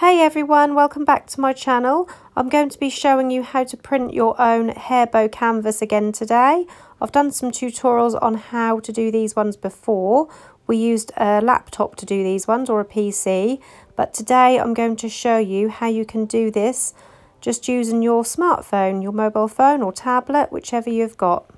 Hey everyone, welcome back to my channel. I'm going to be showing you how to print your own hair bow canvas again today. I've done some tutorials on how to do these ones before. We used a laptop to do these ones, or a PC, but today I'm going to show you how you can do this just using your smartphone, your mobile phone or tablet, whichever you've got.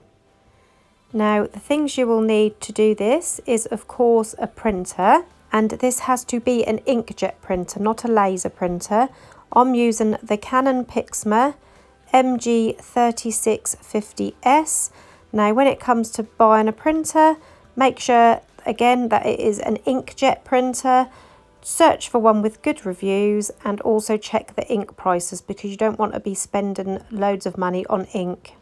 Now, the things you will need to do this is, of course, a printer. And this has to be an inkjet printer, not a laser printer. I'm using the Canon Pixma MG3650S. Now, when it comes to buying a printer, make sure, again, that it is an inkjet printer. Search for one with good reviews and also check the ink prices because you don't want to be spending loads of money on ink.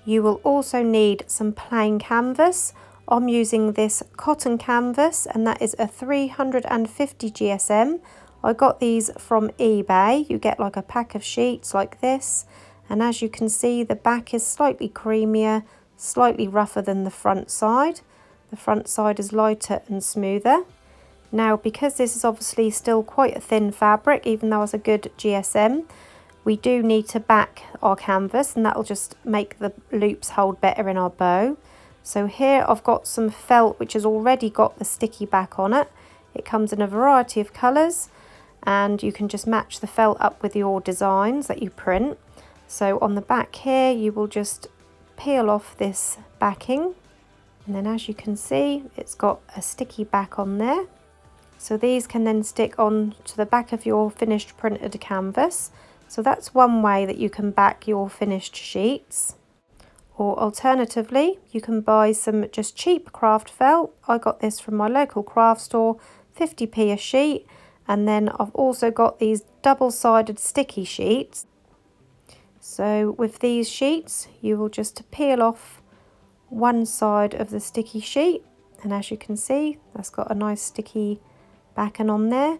You will also need some plain canvas. I'm using this cotton canvas and that is a 350 GSM. I got these from eBay. You get like a pack of sheets like this, and as you can see the back is slightly creamier, slightly rougher than the front side. The front side is lighter and smoother. Now, because this is obviously still quite a thin fabric, even though it's a good GSM, we do need to back our canvas, and that will just make the loops hold better in our bow. So here I've got some felt which has already got the sticky back on it. It comes in a variety of colours and you can just match the felt up with your designs that you print. So on the back here you will just peel off this backing, and then as you can see it's got a sticky back on there. So these can then stick on to the back of your finished printed canvas. So that's one way that you can back your finished sheets. Or alternatively, you can buy some just cheap craft felt. I got this from my local craft store, 50p a sheet. And then I've also got these double-sided sticky sheets. So with these sheets, you will just peel off one side of the sticky sheet. And as you can see, that's got a nice sticky backing on there.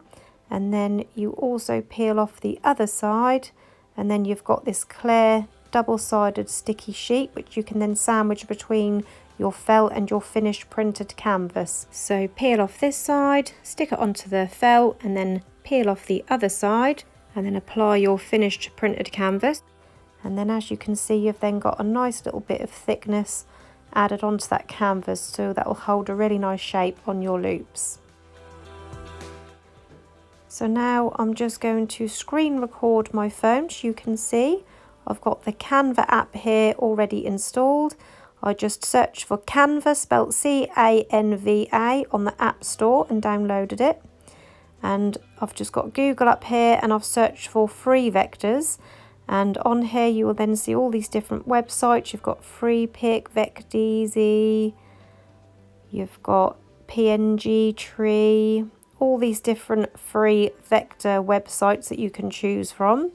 And then you also peel off the other side. And then you've got this clear double-sided sticky sheet which you can then sandwich between your felt and your finished printed canvas. So peel off this side, stick it onto the felt, and then peel off the other side and then apply your finished printed canvas. And then as you can see, you've then got a nice little bit of thickness added onto that canvas, so that will hold a really nice shape on your loops. So now I'm just going to screen record my phone so you can see. I've got the Canva app here already installed. I just searched for Canva, spelled C-A-N-V-A, on the App Store and downloaded it. And I've just got Google up here and I've searched for free vectors. And on here you will then see all these different websites. You've got FreePic, VecDeezy, you've got PNG Tree, all these different free vector websites that you can choose from.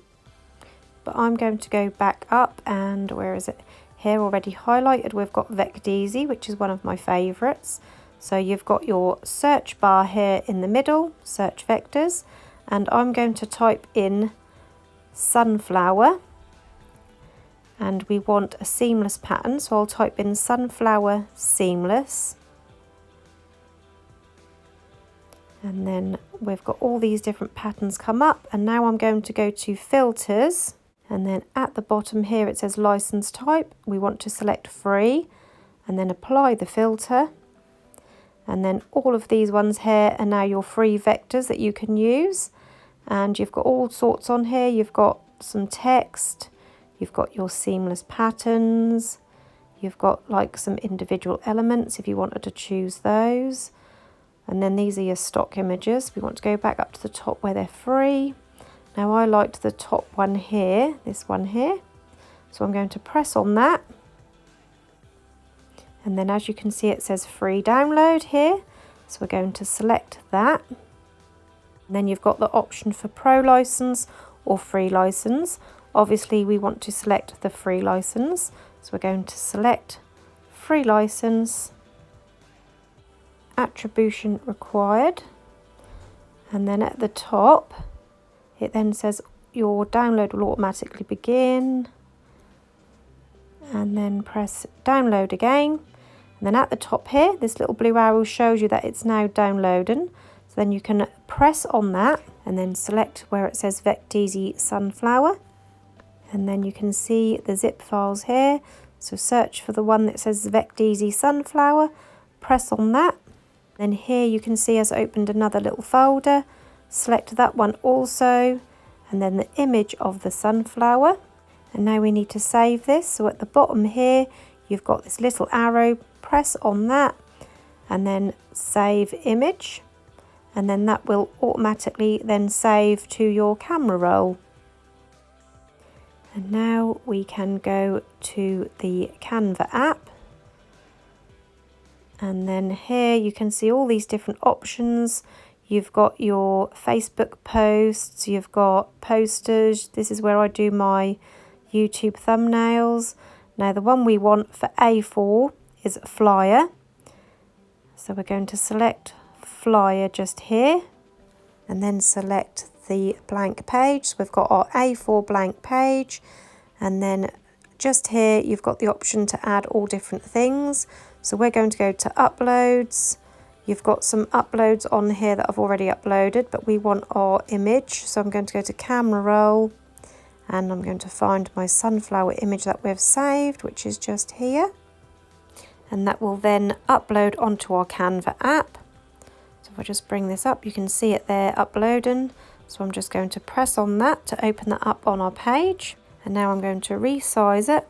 But I'm going to go back up, and where is it? Here already highlighted, we've got VecDeezy, which is one of my favourites. So you've got your search bar here in the middle, search vectors, and I'm going to type in sunflower, and we want a seamless pattern, so I'll type in sunflower seamless. And then we've got all these different patterns come up, and now I'm going to go to filters. And then at the bottom here it says license type. We want to select free and then apply the filter. And then all of these ones here are now your free vectors that you can use. And you've got all sorts on here. You've got some text, you've got your seamless patterns, you've got like some individual elements if you wanted to choose those. And then these are your stock images. We want to go back up to the top where they're free. Now I liked the top one here, this one here. So I'm going to press on that. And then as you can see it says free download here. So we're going to select that. And then you've got the option for pro license or free license. Obviously we want to select the free license. So we're going to select free license, attribution required. And then at the top, it then says your download will automatically begin, and then press download again. And then at the top here, this little blue arrow shows you that it's now downloading. So then you can press on that and then select where it says Vecteezy Sunflower. And then you can see the zip files here. So search for the one that says Vecteezy Sunflower, press on that. Then here you can see us opened another little folder. Select that one also, and then the image of the sunflower. And now we need to save this. So at the bottom here, you've got this little arrow, press on that, and then save image. And then that will automatically then save to your camera roll. And now we can go to the Canva app. And then here you can see all these different options. You've got your Facebook posts, you've got posters. This is where I do my YouTube thumbnails. Now the one we want for A4 is flyer. So we're going to select flyer just here and then select the blank page. So we've got our A4 blank page, and then just here you've got the option to add all different things. So we're going to go to uploads. You've got some uploads on here that I've already uploaded, but we want our image. So I'm going to go to camera roll and I'm going to find my sunflower image that we've saved, which is just here. And that will then upload onto our Canva app. So if I just bring this up, you can see it there uploading. So I'm just going to press on that to open that up on our page. And now I'm going to resize it.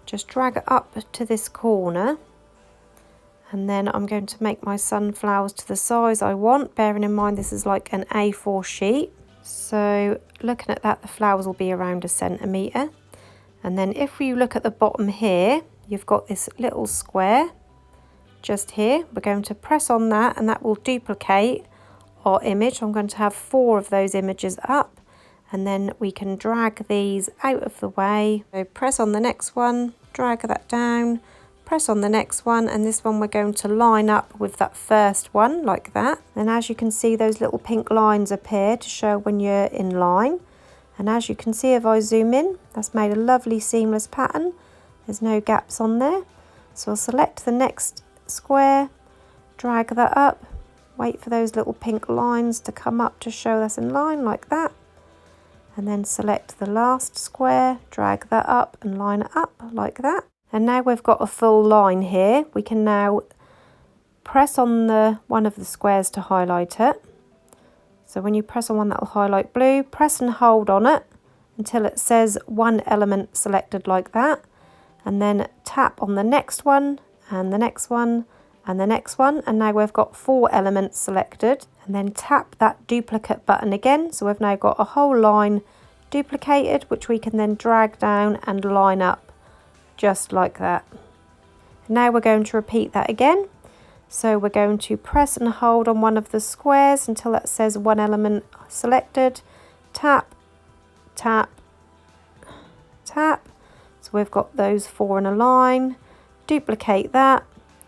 Just drag it up to this corner. And then I'm going to make my sunflowers to the size I want, bearing in mind this is like an A4 sheet. So looking at that, the flowers will be around 1 centimetre. And then if you look at the bottom here, you've got this little square just here. We're going to press on that and that will duplicate our image. I'm going to have 4 of those images up, and then we can drag these out of the way. So press on the next one, drag that down, press on the next one, and this one we're going to line up with that first one like that. And as you can see, those little pink lines appear to show when you're in line. And as you can see, if I zoom in, that's made a lovely seamless pattern. There's no gaps on there. So I'll select the next square, drag that up, wait for those little pink lines to come up to show that's in line like that. And then select the last square, drag that up and line it up like that. And now we've got a full line here. We can now press on one of the squares to highlight it. So when you press on one, that will highlight blue. Press and hold on it until it says one element selected like that. And then tap on the next one and the next one and the next one. And now we've got 4 elements selected. And then tap that duplicate button again. So we've now got a whole line duplicated, which we can then drag down and line up just like that. Now we're going to repeat that again. So we're going to press and hold on one of the squares until it says one element selected. Tap, tap, tap. So we've got those 4 in a line. Duplicate that,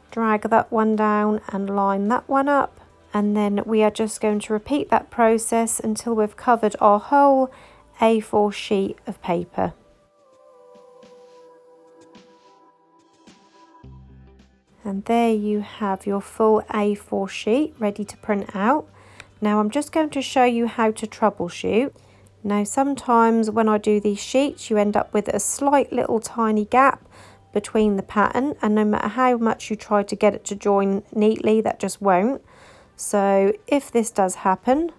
drag that one down and line that one up. And then we are just going to repeat that process until we've covered our whole A4 sheet of paper. And there you have your full A4 sheet ready to print out. Now I'm just going to show you how to troubleshoot. Now sometimes when I do these sheets, you end up with a slight little tiny gap between the pattern, and no matter how much you try to get it to join neatly, that just won't. So if this does happen,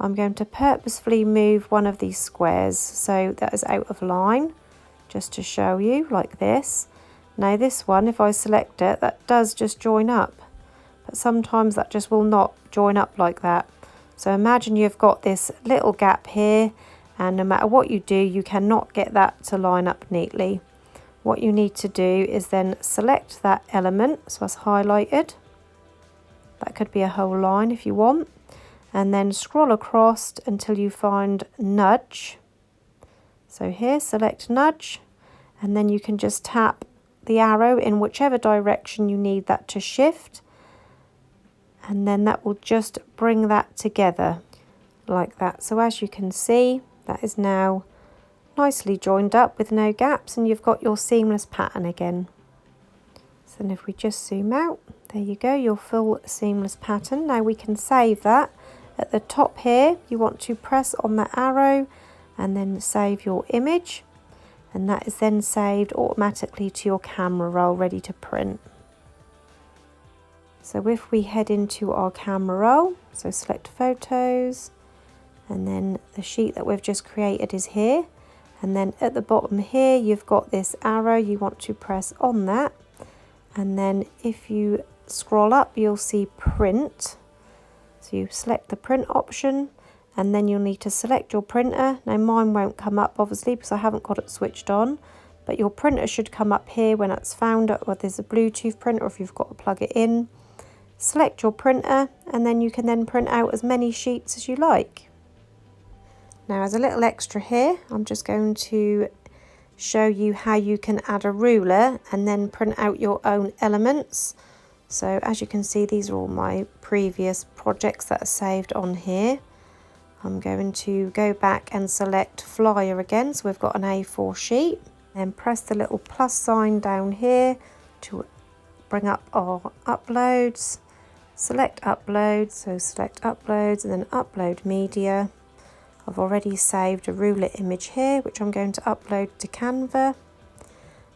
I'm going to purposefully move one of these squares so that is out of line, just to show you like this. Now this one, if I select it, that does just join up, but sometimes that just will not join up like that. So imagine you've got this little gap here, and no matter what you do, you cannot get that to line up neatly. What you need to do is then select that element, so that's highlighted. That could be a whole line if you want, and then scroll across until you find nudge. So here, select nudge, and then you can just tap the arrow in whichever direction you need that to shift, and then that will just bring that together like that. So as you can see, that is now nicely joined up with no gaps, and you've got your seamless pattern again. So then if we just zoom out, there you go, your full seamless pattern. Now we can save that At the top here, you want to press on the arrow and then save your image, and that is then saved automatically to your camera roll ready to print. So if we head into our camera roll, so select photos, and then the sheet that we've just created is here, and then at the bottom here you've got this arrow, you want to press on that, and then if you scroll up you'll see print. So you select the print option, and then you'll need to select your printer. Now mine won't come up obviously because I haven't got it switched on, but your printer should come up here when it's found, or there's a Bluetooth printer if you've got to plug it in. Select your printer, and then you can then print out as many sheets as you like. Now as a little extra here, I'm just going to show you how you can add a ruler and then print out your own elements. So as you can see, these are all my previous projects that are saved on here. I'm going to go back and select flyer again, so we've got an A4 sheet, and press the little plus sign down here to bring up our uploads. Select uploads, so select uploads and then upload media. I've already saved a ruler image here, which I'm going to upload to Canva.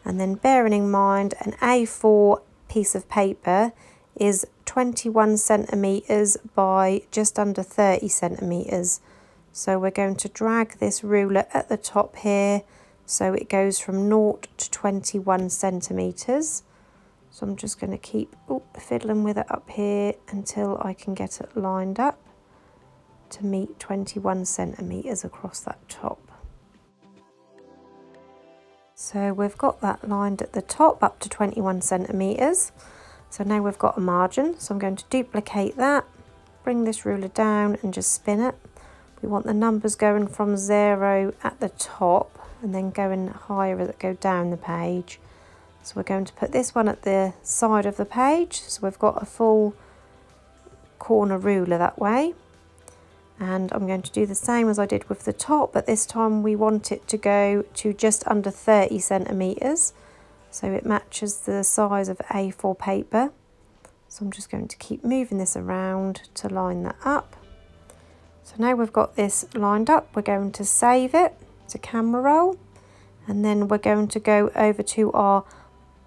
And then bearing in mind an A4 piece of paper is 21 centimeters by just under 30 centimeters. So we're going to drag this ruler at the top here, so it goes from 0 to 21 centimeters. So I'm just going to keep fiddling with it up here until I can get it lined up to meet 21 centimeters across that top. So we've got that lined at the top up to 21 centimeters. So now we've got a margin, so I'm going to duplicate that, bring this ruler down and just spin it. We want the numbers going from 0 at the top and then going higher as it goes down the page. So we're going to put this one at the side of the page, so we've got a full corner ruler that way. And I'm going to do the same as I did with the top, but this time we want it to go to just under 30 centimeters, so it matches the size of A4 paper. So I'm just going to keep moving this around to line that up. So now we've got this lined up, we're going to save it to camera roll, and then we're going to go over to our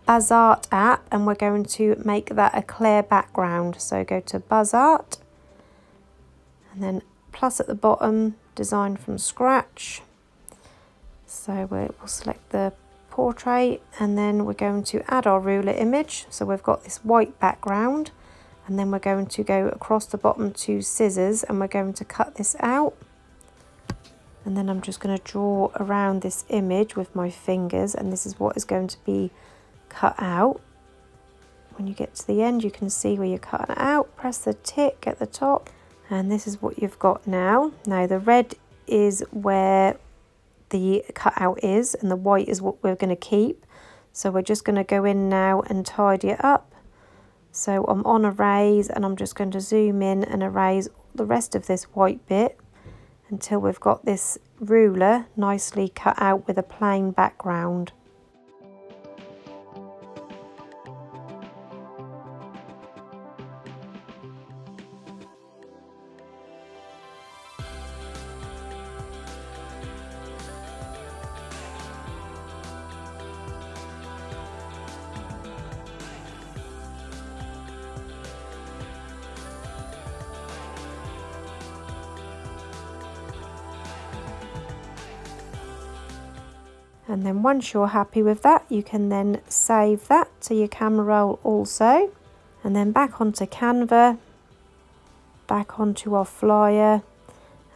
BuzzArt app and we're going to make that a clear background. So go to BuzzArt and then plus at the bottom, design from scratch. So we'll select the portrait, and then we're going to add our ruler image. So we've got this white background, and then we're going to go across the bottom to scissors and we're going to cut this out. And then I'm just going to draw around this image with my fingers, and this is what is going to be cut out. When you get to the end you can see where you're cutting it out, press the tick at the top, and this is what you've got now. Now the red is where the cutout is and the white is what we're going to keep. So we're just going to go in now and tidy it up. So I'm on erase and I'm just going to zoom in and erase the rest of this white bit until we've got this ruler nicely cut out with a plain background. And then once you're happy with that, you can then save that to your camera roll also. And then back onto Canva, back onto our flyer,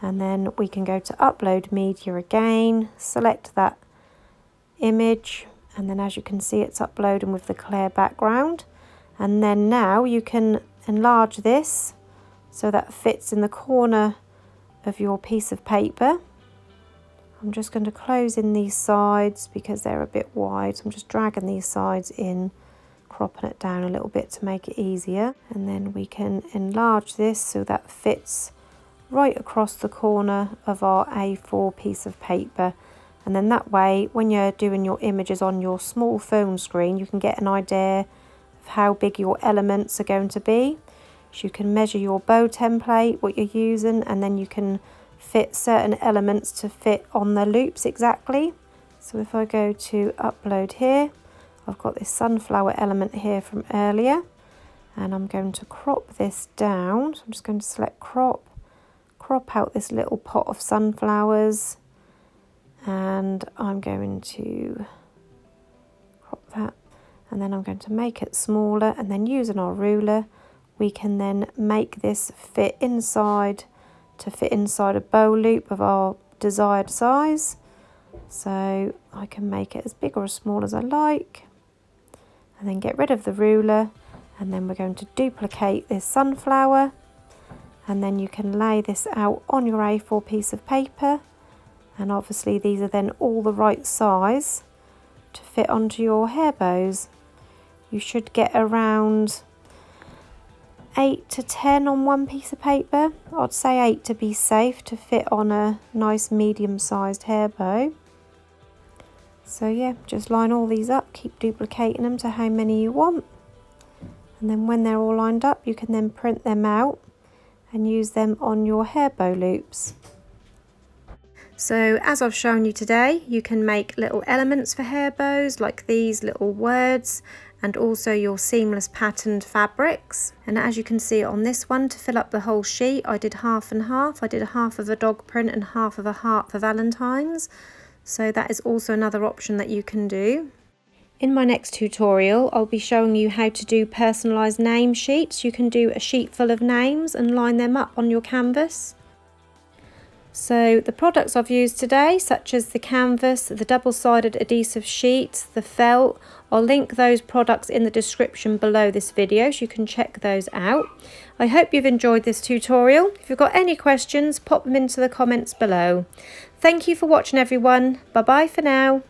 and then we can go to upload media again, select that image, and then as you can see it's uploading with the clear background. And then now you can enlarge this so that fits in the corner of your piece of paper. I'm just going to close in these sides because they're a bit wide, so I'm just dragging these sides in, cropping it down a little bit to make it easier, and then we can enlarge this so that fits right across the corner of our A4 piece of paper. And then that way when you're doing your images on your small phone screen you can get an idea of how big your elements are going to be. So you can measure your bow template, what you're using, and then you can fit certain elements to fit on the loops exactly. So if I go to upload here, I've got this sunflower element here from earlier, and I'm going to crop this down. So I'm just going to select crop out this little pot of sunflowers, and I'm going to crop that, and then I'm going to make it smaller, and then using our ruler we can then make this fit inside a bow loop of our desired size. So I can make it as big or as small as I like, and then get rid of the ruler, and then we're going to duplicate this sunflower, and then you can lay this out on your A4 piece of paper, and obviously these are then all the right size to fit onto your hair bows. You should get around 8 to 10 on one piece of paper. I'd say 8 to be safe, to fit on a nice medium-sized hair bow. So yeah, just line all these up, keep duplicating them to how many you want, and then when they're all lined up you can then print them out and use them on your hair bow loops. So as I've shown you today, you can make little elements for hair bows like these little words, and also your seamless patterned fabrics. And as you can see on this one, to fill up the whole sheet, I did half and half. I did half of a dog print and half of a heart for Valentine's. So that is also another option that you can do. In my next tutorial, I'll be showing you how to do personalised name sheets. You can do a sheet full of names and line them up on your canvas. So the products I've used today, such as the canvas, the double-sided adhesive sheet, the felt, I'll link those products in the description below this video so you can check those out. I hope you've enjoyed this tutorial. If you've got any questions, pop them into the comments below. Thank you for watching everyone. Bye bye for now.